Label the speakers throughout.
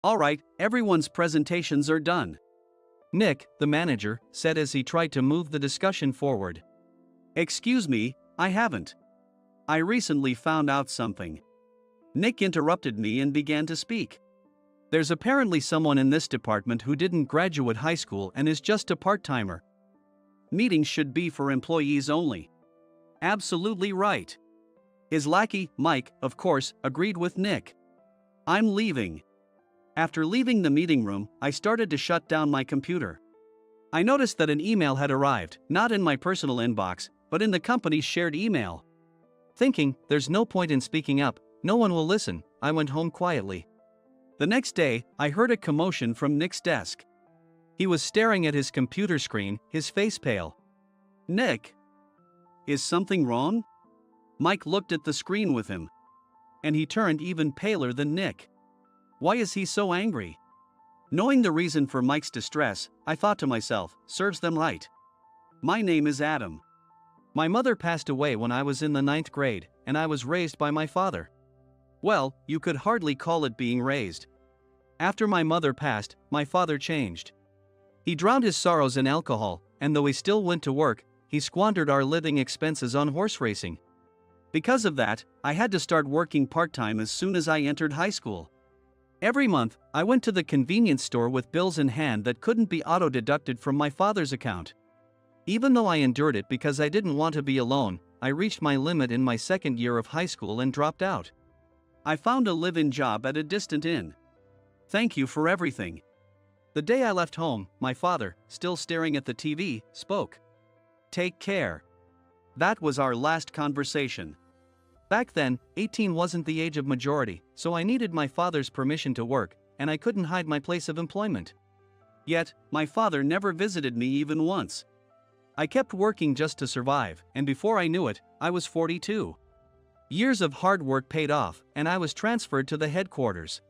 Speaker 1: Alright, everyone's presentations are done. Nick, the manager, said as he tried to move the discussion forward. Excuse me, I haven't. I recently found out something. Nick interrupted me and began to speak. There's apparently someone in this department who didn't graduate high school and is just a part-timer. Meetings should be for employees only. Absolutely right. His lackey, Mike, of course, agreed with Nick. I'm leaving. After leaving the meeting room, I started to shut down my computer. I noticed that an email had arrived, not in my personal inbox, but in the company's shared email. Thinking, there's no point in speaking up, no one will listen, I went home quietly. The next day, I heard a commotion from Nick's desk. He was staring at his computer screen, his face pale. Nick? Is something wrong? Mike looked at the screen with him. And he turned even paler than Nick. Why is he so angry? Knowing the reason for Mike's distress, I thought to myself, serves them right. My name is Adam. My mother passed away when I was in the 9th grade, and I was raised by my father. Well, you could hardly call it being raised. After my mother passed, my father changed. He drowned his sorrows in alcohol, and though he still went to work, he squandered our living expenses on horse racing. Because of that, I had to start working part-time as soon as I entered high school. Every month, I went to the convenience store with bills in hand that couldn't be auto-deducted from my father's account. Even though I endured it because I didn't want to be alone, I reached my limit in my second year of high school and dropped out. I found a live-in job at a distant inn. Thank you for everything. The day I left home, my father, still staring at the TV, spoke. Take care. That was our last conversation. Back then, 18 wasn't the age of majority, so I needed my father's permission to work, and I couldn't hide my place of employment. Yet, my father never visited me even once. I kept working just to survive, and before I knew it, I was 42. Years of hard work paid off, and I was transferred to the headquarters.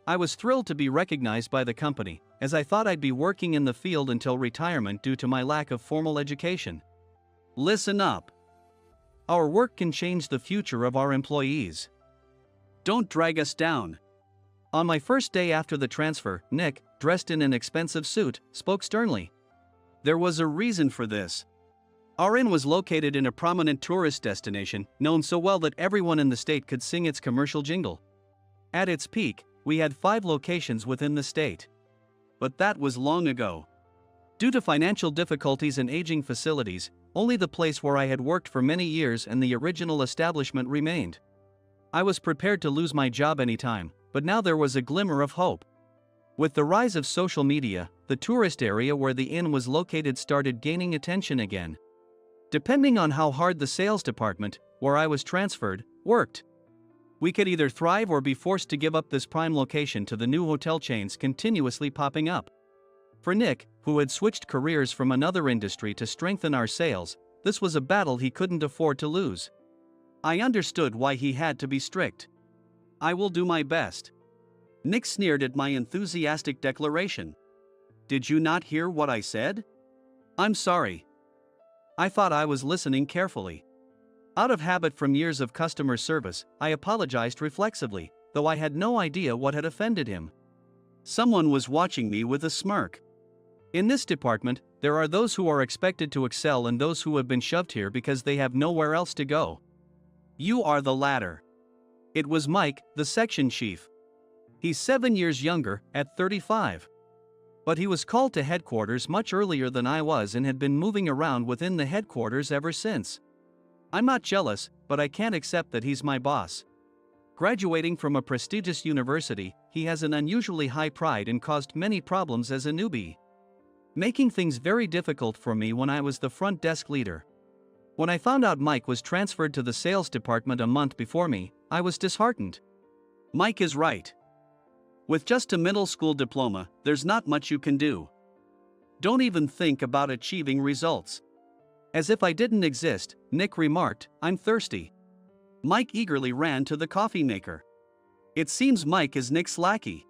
Speaker 1: I was thrilled to be recognized by the company, as I thought I'd be working in the field until retirement due to my lack of formal education. Listen up. Our work can change the future of our employees. Don't drag us down. On my first day after the transfer, Nick, dressed in an expensive suit, spoke sternly. There was a reason for this. Our inn was located in a prominent tourist destination, known so well that everyone in the state could sing its commercial jingle. At its peak, we had 5 locations within the state. But that was long ago. Due to financial difficulties and aging facilities, only the place where I had worked for many years and the original establishment remained. I was prepared to lose my job anytime, but now there was a glimmer of hope. With the rise of social media, the tourist area where the inn was located started gaining attention again. Depending on how hard the sales department, where I was transferred, worked, we could either thrive or be forced to give up this prime location to the new hotel chains continuously popping up. For Nick, who had switched careers from another industry to strengthen our sales, this was a battle he couldn't afford to lose. I understood why he had to be strict. I will do my best. Nick sneered at my enthusiastic declaration. Did you not hear what I said? I'm sorry. I thought I was listening carefully. Out of habit from years of customer service, I apologized reflexively, though I had no idea what had offended him. Someone was watching me with a smirk. In this department, there are those who are expected to excel and those who have been shoved here because they have nowhere else to go. You are the latter. It was Mike, the section chief. He's 7 years younger, at 35. But he was called to headquarters much earlier than I was and had been moving around within the headquarters ever since. I'm not jealous, but I can't accept that he's my boss. Graduating from a prestigious university, he has an unusually high pride and caused many problems as a newbie, making things very difficult for me when I was the front desk leader. When I found out Mike was transferred to the sales department a month before me, I was disheartened. Mike is right. With just a middle school diploma, there's not much you can do. Don't even think about achieving results. As if I didn't exist, Nick remarked, I'm thirsty. Mike eagerly ran to the coffee maker. It seems Mike is Nick's lackey.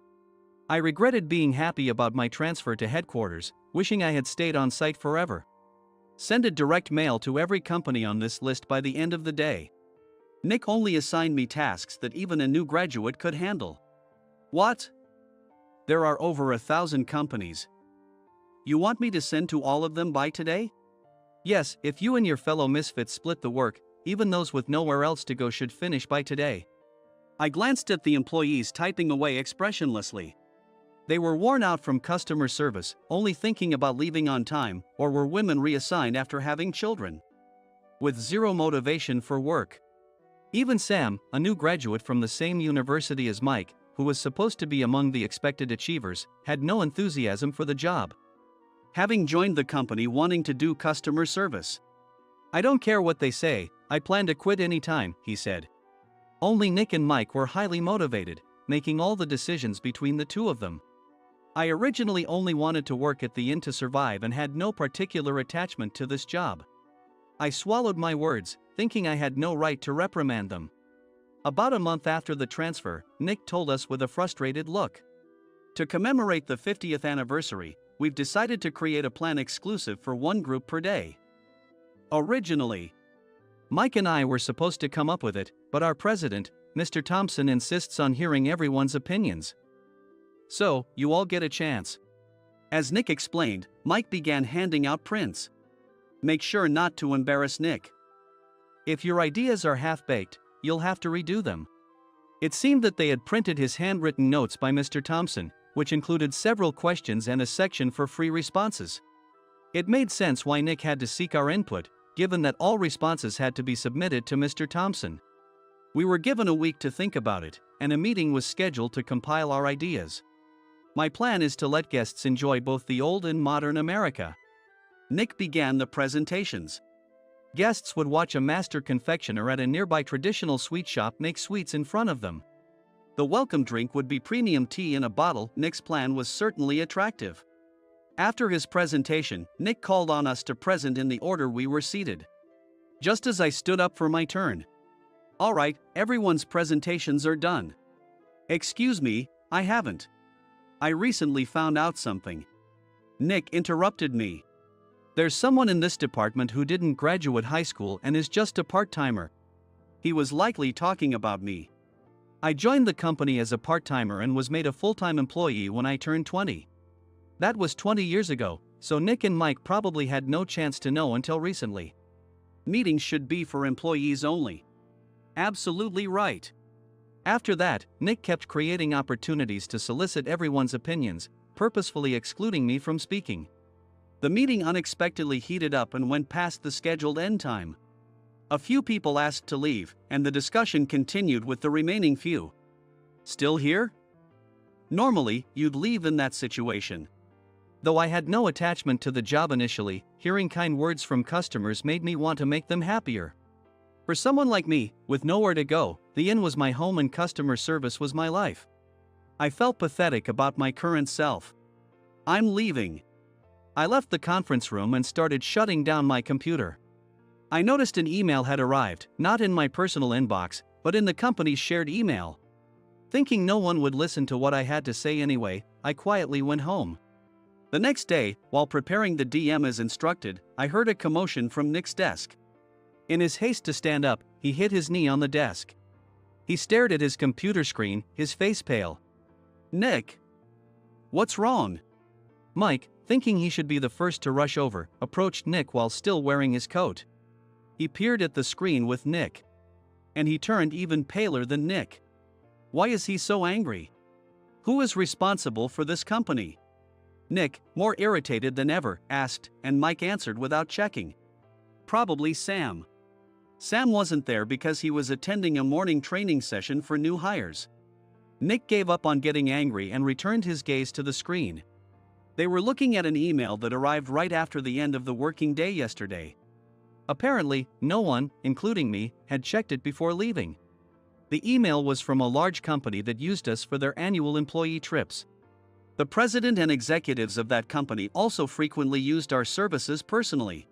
Speaker 1: I regretted being happy about my transfer to headquarters, wishing I had stayed on site forever. Send a direct mail to every company on this list by the end of the day. Nick only assigned me tasks that even a new graduate could handle. What? There are over 1,000 companies. You want me to send to all of them by today? Yes, if you and your fellow misfits split the work, even those with nowhere else to go should finish by today. I glanced at the employees typing away expressionlessly. They were worn out from customer service, only thinking about leaving on time, or were women reassigned after having children. With zero motivation for work. Even Sam, a new graduate from the same university as Mike, who was supposed to be among the expected achievers, had no enthusiasm for the job. Having joined the company wanting to do customer service. I don't care what they say, I plan to quit anytime, he said. Only Nick and Mike were highly motivated, making all the decisions between the two of them. I originally only wanted to work at the inn to survive and had no particular attachment to this job. I swallowed my words, thinking I had no right to reprimand them. About a month after the transfer, Nick told us with a frustrated look. To commemorate the 50th anniversary, we've decided to create a plan exclusive for one group per day. Originally, Mike and I were supposed to come up with it, but our president, Mr. Thompson, insists on hearing everyone's opinions. So, you all get a chance. As Nick explained, Mike began handing out prints. Make sure not to embarrass Nick. If your ideas are half-baked, you'll have to redo them. It seemed that they had printed his handwritten notes by Mr. Thompson, which included several questions and a section for free responses. It made sense why Nick had to seek our input, given that all responses had to be submitted to Mr. Thompson. We were given a week to think about it, and a meeting was scheduled to compile our ideas. My plan is to let guests enjoy both the old and modern America. Nick began the presentations. Guests would watch a master confectioner at a nearby traditional sweet shop make sweets in front of them. The welcome drink would be premium tea in a bottle. Nick's plan was certainly attractive. After his presentation, Nick called on us to present in the order we were seated. Just as I stood up for my turn. All right, everyone's presentations are done. Excuse me, I haven't. I recently found out something. Nick interrupted me. There's someone in this department who didn't graduate high school and is just a part-timer. He was likely talking about me. I joined the company as a part-timer and was made a full-time employee when I turned 20. That was 20 years ago, so Nick and Mike probably had no chance to know until recently. Meetings should be for employees only. Absolutely right. After that, Nick kept creating opportunities to solicit everyone's opinions, purposefully excluding me from speaking. The meeting unexpectedly heated up and went past the scheduled end time. A few people asked to leave, and the discussion continued with the remaining few. Still here? Normally, you'd leave in that situation. Though I had no attachment to the job initially, hearing kind words from customers made me want to make them happier. For someone like me, with nowhere to go, the inn was my home and customer service was my life. I felt pathetic about my current self. I'm leaving. I left the conference room and started shutting down my computer. I noticed an email had arrived, not in my personal inbox, but in the company's shared email. Thinking no one would listen to what I had to say anyway, I quietly went home. The next day, while preparing the DM as instructed, I heard a commotion from Nick's desk. In his haste to stand up, he hit his knee on the desk. He stared at his computer screen, his face pale. Nick! What's wrong? Mike, thinking he should be the first to rush over, approached Nick while still wearing his coat. He peered at the screen with Nick. And he turned even paler than Nick. Why is he so angry? Who is responsible for this company? Nick, more irritated than ever, asked, and Mike answered without checking. Probably Sam. Sam wasn't there because he was attending a morning training session for new hires. Nick gave up on getting angry and returned his gaze to the screen. They were looking at an email that arrived right after the end of the working day yesterday. Apparently, no one, including me, had checked it before leaving. The email was from a large company that used us for their annual employee trips. The president and executives of that company also frequently used our services personally.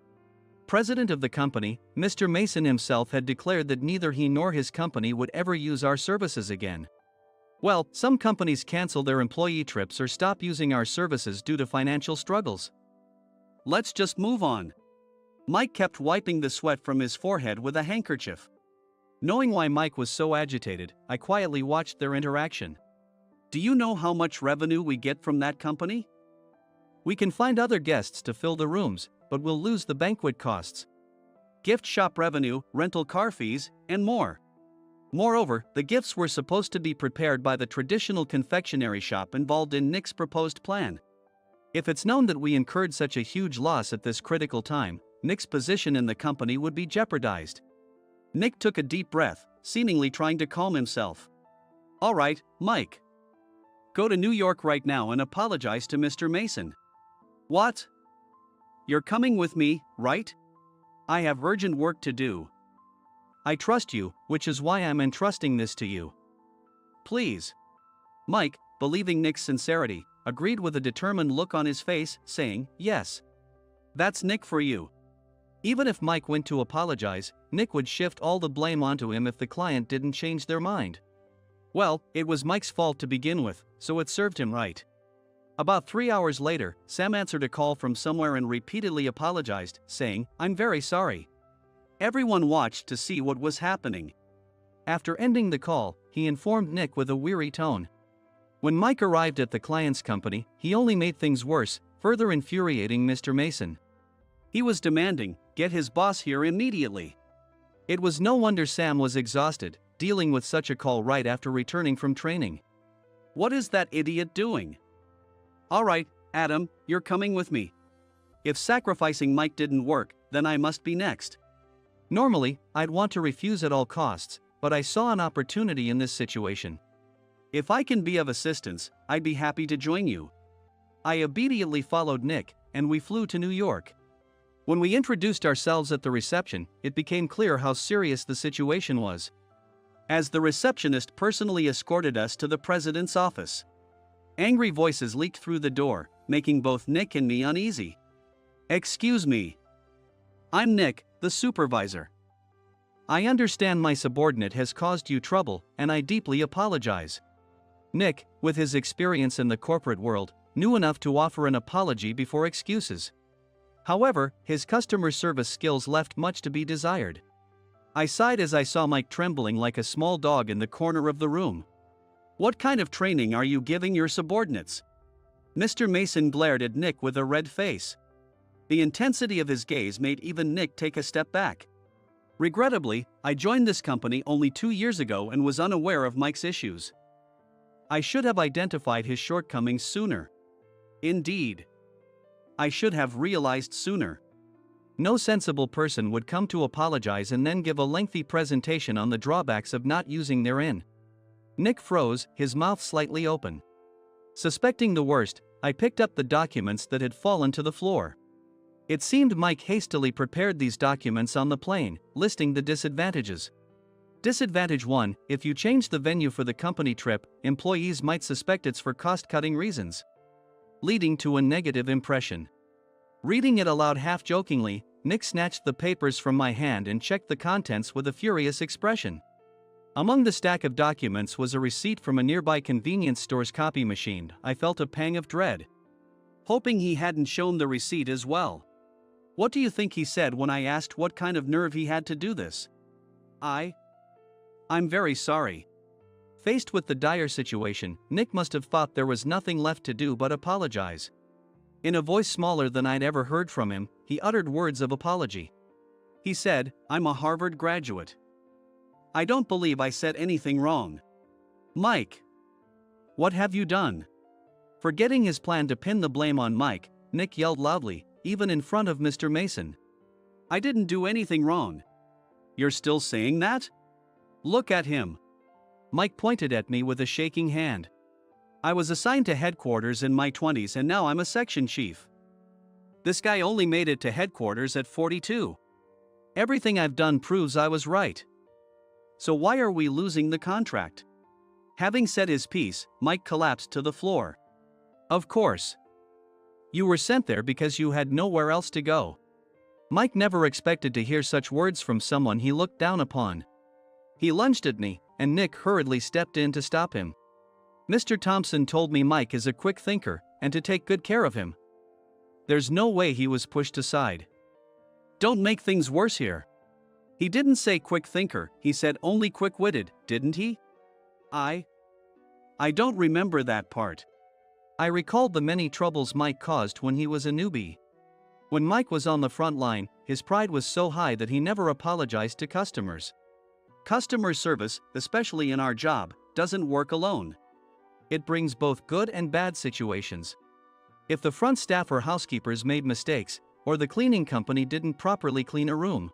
Speaker 1: President of the company, Mr. Mason himself, had declared that neither he nor his company would ever use our services again. Well, some companies cancel their employee trips or stop using our services due to financial struggles. Let's just move on. Mike kept wiping the sweat from his forehead with a handkerchief. Knowing why Mike was so agitated, I quietly watched their interaction. Do you know how much revenue we get from that company? We can find other guests to fill the rooms, but we'll lose the banquet costs, gift shop revenue, rental car fees, and more. Moreover, the gifts were supposed to be prepared by the traditional confectionery shop involved in Nick's proposed plan. If it's known that we incurred such a huge loss at this critical time, Nick's position in the company would be jeopardized. Nick took a deep breath, seemingly trying to calm himself. All right, Mike. Go to New York right now and apologize to Mr. Mason. What? You're coming with me, right? I have urgent work to do. I trust you, which is why I'm entrusting this to you. Please. Mike, believing Nick's sincerity, agreed with a determined look on his face, saying, yes. That's Nick for you. Even if Mike went to apologize, Nick would shift all the blame onto him if the client didn't change their mind. Well, it was Mike's fault to begin with, so it served him right. About 3 hours later, Sam answered a call from somewhere and repeatedly apologized, saying, I'm very sorry. Everyone watched to see what was happening. After ending the call, he informed Nick with a weary tone. When Mike arrived at the client's company, he only made things worse, further infuriating Mr. Mason. He was demanding, get his boss here immediately. It was no wonder Sam was exhausted, dealing with such a call right after returning from training. What is that idiot doing? All right, Adam, you're coming with me. If sacrificing Mike didn't work, then I must be next. Normally, I'd want to refuse at all costs, but I saw an opportunity in this situation. If I can be of assistance, I'd be happy to join you. I immediately followed Nick, and we flew to New York. When we introduced ourselves at the reception, it became clear how serious the situation was, as the receptionist personally escorted us to the president's office. Angry voices leaked through the door, making both Nick and me uneasy. Excuse me. I'm Nick, the supervisor. I understand my subordinate has caused you trouble, and I deeply apologize. Nick, with his experience in the corporate world, knew enough to offer an apology before excuses. However, his customer service skills left much to be desired. I sighed as I saw Mike trembling like a small dog in the corner of the room. What kind of training are you giving your subordinates? Mr. Mason glared at Nick with a red face. The intensity of his gaze made even Nick take a step back. Regrettably, I joined this company only 2 years ago and was unaware of Mike's issues. I should have identified his shortcomings sooner. Indeed. I should have realized sooner. No sensible person would come to apologize and then give a lengthy presentation on the drawbacks of not using their in. Nick froze, his mouth slightly open. Suspecting the worst, I picked up the documents that had fallen to the floor. It seemed Mike hastily prepared these documents on the plane, listing the disadvantages. Disadvantage 1: if you change the venue for the company trip, employees might suspect it's for cost-cutting reasons, leading to a negative impression. Reading it aloud half-jokingly, Nick snatched the papers from my hand and checked the contents with a furious expression. Among the stack of documents was a receipt from a nearby convenience store's copy machine. I felt a pang of dread, hoping he hadn't shown the receipt as well. What do you think he said when I asked what kind of nerve he had to do this? I'm very sorry. Faced with the dire situation, Nick must have thought there was nothing left to do but apologize. In a voice smaller than I'd ever heard from him, he uttered words of apology. He said, I'm a Harvard graduate. I don't believe I said anything wrong. Mike. What have you done? Forgetting his plan to pin the blame on Mike, Nick yelled loudly, even in front of Mr. Mason. I didn't do anything wrong. You're still saying that? Look at him. Mike pointed at me with a shaking hand. I was assigned to headquarters in my 20s and now I'm a section chief. This guy only made it to headquarters at 42. Everything I've done proves I was right. So why are we losing the contract? Having said his piece, Mike collapsed to the floor. Of course. You were sent there because you had nowhere else to go. Mike never expected to hear such words from someone he looked down upon. He lunged at me, and Nick hurriedly stepped in to stop him. Mr. Thompson told me Mike is a quick thinker, and to take good care of him. There's no way he was pushed aside. Don't make things worse here. He didn't say quick thinker, he said only quick-witted, didn't he? I I don't remember that part. I recalled the many troubles Mike caused when he was a newbie. When Mike was on the front line, his pride was so high that he never apologized to customers. Customer service, especially in our job, doesn't work alone. It brings both good and bad situations. If the front staff or housekeepers made mistakes, or the cleaning company didn't properly clean a room,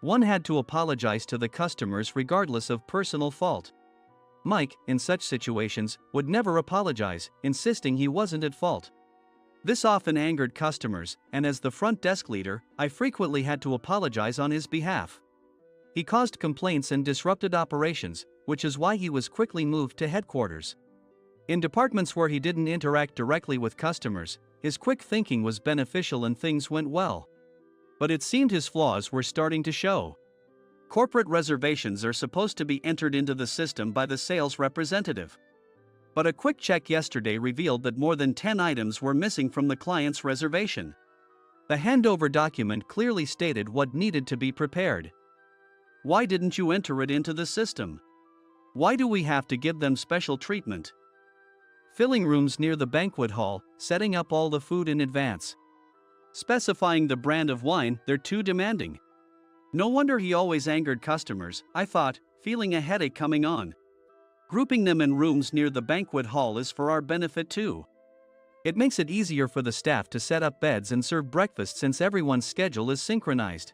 Speaker 1: one had to apologize to the customers regardless of personal fault. Mike, in such situations, would never apologize, insisting he wasn't at fault. This often angered customers, and as the front desk leader, I frequently had to apologize on his behalf. He caused complaints and disrupted operations, which is why he was quickly moved to headquarters. In departments where he didn't interact directly with customers, his quick thinking was beneficial and things went well. But it seemed his flaws were starting to show. Corporate reservations are supposed to be entered into the system by the sales representative. But a quick check yesterday revealed that more than 10 items were missing from the client's reservation. The handover document clearly stated what needed to be prepared. Why didn't you enter it into the system? Why do we have to give them special treatment? Filling rooms near the banquet hall, setting up all the food in advance. Specifying the brand of wine, they're too demanding. No wonder he always angered customers, I thought, feeling a headache coming on. Grouping them in rooms near the banquet hall is for our benefit too. It makes it easier for the staff to set up beds and serve breakfast since everyone's schedule is synchronized.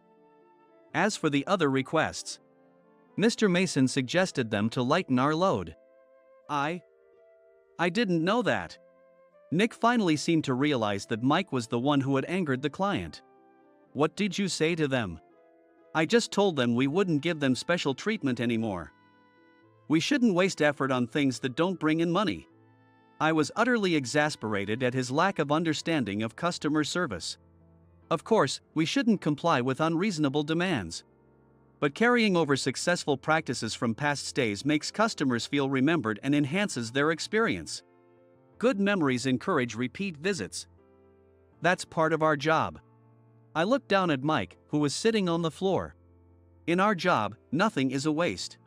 Speaker 1: As for the other requests, Mr. Mason suggested them to lighten our load. I didn't know that. Nick finally seemed to realize that Mike was the one who had angered the client. What did you say to them? I just told them we wouldn't give them special treatment anymore. We shouldn't waste effort on things that don't bring in money. I was utterly exasperated at his lack of understanding of customer service. Of course, we shouldn't comply with unreasonable demands. But carrying over successful practices from past stays makes customers feel remembered and enhances their experience. Good memories encourage repeat visits. That's part of our job. I looked down at Mike, who was sitting on the floor. In our job, nothing is a waste.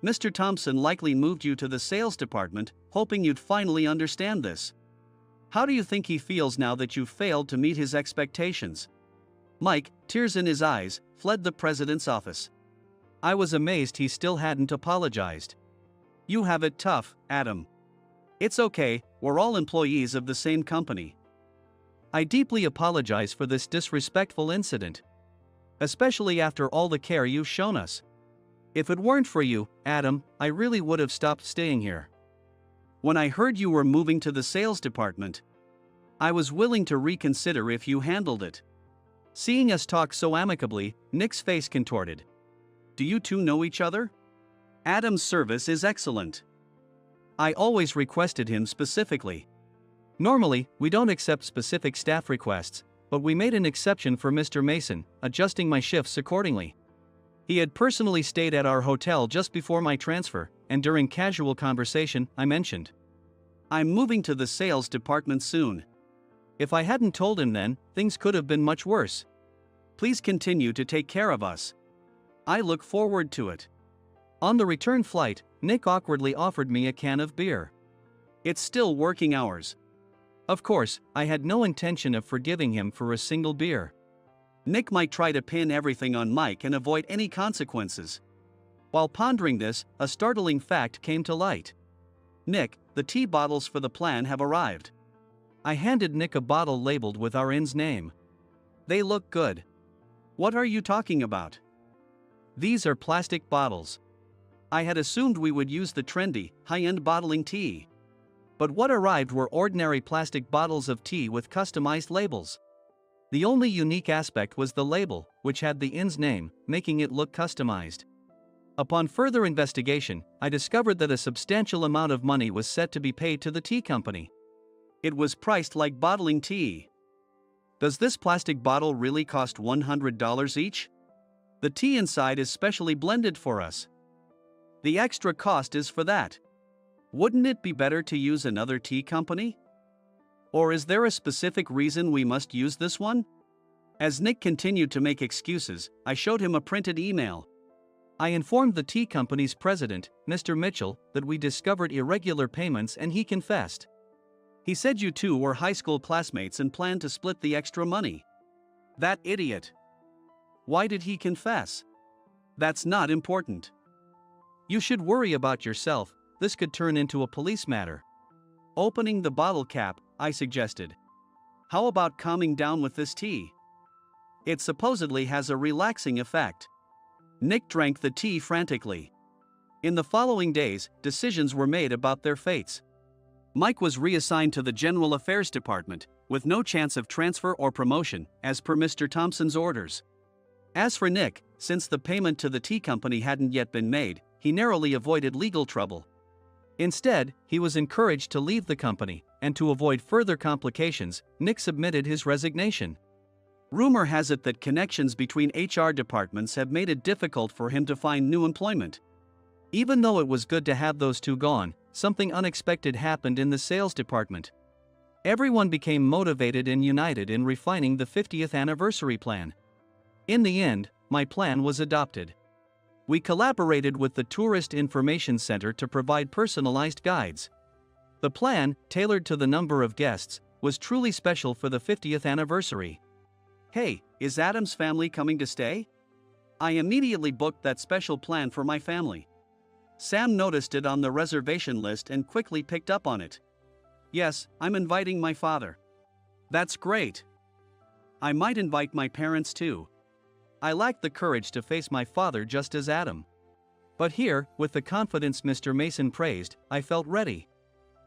Speaker 1: Mr. Thompson likely moved you to the sales department, hoping you'd finally understand this. How do you think he feels now that you've failed to meet his expectations? Mike, tears in his eyes, fled the president's office. I was amazed he still hadn't apologized. You have it tough, Adam. It's okay, we're all employees of the same company. I deeply apologize for this disrespectful incident. Especially after all the care you've shown us. If it weren't for you, Adam, I really would have stopped staying here. When I heard you were moving to the sales department, I was willing to reconsider if you handled it. Seeing us talk so amicably, Nick's face contorted. Do you two know each other? Adam's service is excellent. I always requested him specifically. Normally, we don't accept specific staff requests, but we made an exception for Mr. Mason, adjusting my shifts accordingly. He had personally stayed at our hotel just before my transfer, and during casual conversation, I mentioned, I'm moving to the sales department soon. If I hadn't told him then, things could have been much worse. Please continue to take care of us. I look forward to it. On the return flight, Nick awkwardly offered me a can of beer. It's still working hours. Of course, I had no intention of forgiving him for a single beer. Nick might try to pin everything on Mike and avoid any consequences. While pondering this, a startling fact came to light. Nick, the tea bottles for the plan have arrived. I handed Nick a bottle labeled with our inn's name. They look good. What are you talking about? These are plastic bottles. I had assumed we would use the trendy, high-end bottling tea. But what arrived were ordinary plastic bottles of tea with customized labels. The only unique aspect was the label, which had the inn's name, making it look customized. Upon further investigation, I discovered that a substantial amount of money was set to be paid to the tea company. It was priced like bottling tea. Does this plastic bottle really cost $100 each? The tea inside is specially blended for us. The extra cost is for that. Wouldn't it be better to use another tea company? Or is there a specific reason we must use this one? As Nick continued to make excuses, I showed him a printed email. I informed the tea company's president, Mr. Mitchell, that we discovered irregular payments and he confessed. He said you two were high school classmates and planned to split the extra money. That idiot. Why did he confess? That's not important. You should worry about yourself, this could turn into a police matter. Opening the bottle cap, I suggested. How about calming down with this tea? It supposedly has a relaxing effect. Nick drank the tea frantically. In the following days, decisions were made about their fates. Mike was reassigned to the General Affairs Department, with no chance of transfer or promotion, as per Mr. Thompson's orders. As for Nick, since the payment to the tea company hadn't yet been made, he narrowly avoided legal trouble. Instead, he was encouraged to leave the company, and to avoid further complications, Nick submitted his resignation. Rumor has it that connections between HR departments have made it difficult for him to find new employment. Even though it was good to have those two gone, something unexpected happened in the sales department. Everyone became motivated and united in refining the 50th anniversary plan. In the end, my plan was adopted. We collaborated with the Tourist Information Center to provide personalized guides. The plan, tailored to the number of guests, was truly special for the 50th anniversary. Hey, is Adam's family coming to stay? I immediately booked that special plan for my family. Sam noticed it on the reservation list and quickly picked up on it. Yes, I'm inviting my father. That's great. I might invite my parents too. I lacked the courage to face my father just as Adam. But here, with the confidence Mr. Mason praised, I felt ready.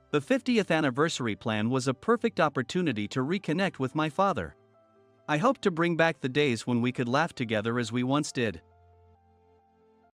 Speaker 1: The 50th anniversary plan was a perfect opportunity to reconnect with my father. I hoped to bring back the days when we could laugh together as we once did.